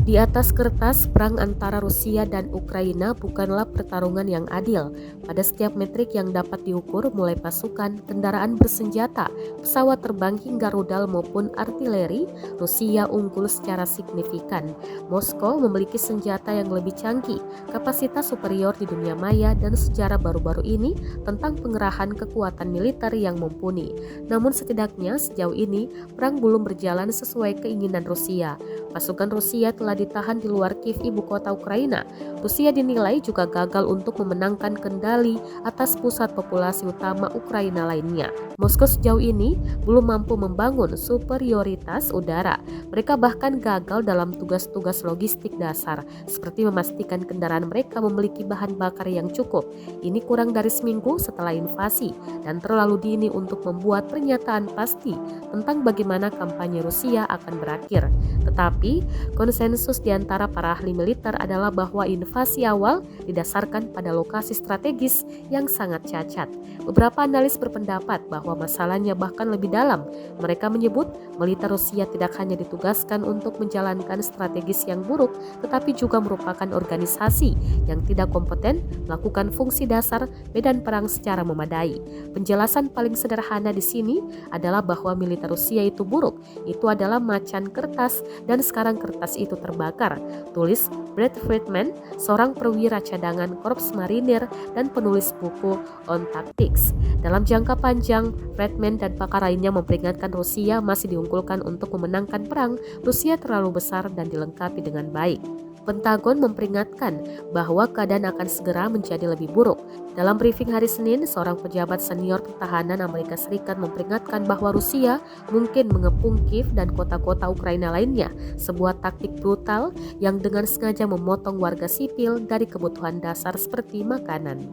Di atas kertas, perang antara Rusia dan Ukraina bukanlah pertarungan yang adil. Pada setiap metrik yang dapat diukur, mulai pasukan, kendaraan bersenjata, pesawat terbang hingga rudal maupun artileri, Rusia unggul secara signifikan. Moskow memiliki senjata yang lebih canggih, kapasitas superior di dunia maya, dan sejarah baru-baru ini tentang pengerahan kekuatan militer yang mumpuni. Namun setidaknya sejauh ini, perang belum berjalan sesuai keinginan Rusia. Pasukan Rusia telah ditahan di luar Kiev, ibu kota Ukraina. Rusia dinilai juga gagal untuk memenangkan kendali atas pusat populasi utama Ukraina lainnya. Moskow sejauh ini belum mampu membangun superioritas udara. Mereka bahkan gagal dalam tugas-tugas logistik dasar, seperti memastikan kendaraan mereka memiliki bahan bakar yang cukup. Ini kurang dari seminggu setelah invasi dan terlalu dini untuk membuat pernyataan pasti tentang bagaimana kampanye Rusia akan berakhir. Tetapi, konsensus di antara para ahli militer adalah bahwa invasi awal didasarkan pada lokasi strategis yang sangat cacat. Beberapa analis berpendapat bahwa masalahnya bahkan lebih dalam. Mereka menyebut militer Rusia tidak hanya ditugaskan untuk menjalankan strategis yang buruk, tetapi juga merupakan organisasi yang tidak kompeten melakukan fungsi dasar medan perang secara memadai. Penjelasan paling sederhana di sini adalah bahwa militer Rusia itu buruk. Itu adalah macan kertas dan sekarang kertas itu terbakar, tulis Brad Friedman, seorang perwira cadangan Korps Marinir dan penulis buku On Tactics. Dalam jangka panjang, Friedman dan pakar lainnya memperingatkan Rusia masih diunggulkan untuk memenangkan perang. Rusia terlalu besar dan dilengkapi dengan baik. Pentagon memperingatkan bahwa keadaan akan segera menjadi lebih buruk. Dalam briefing hari Senin, seorang pejabat senior pertahanan Amerika Serikat memperingatkan bahwa Rusia mungkin mengepung Kiev dan kota-kota Ukraina lainnya, sebuah taktik brutal yang dengan sengaja memotong warga sipil dari kebutuhan dasar seperti makanan.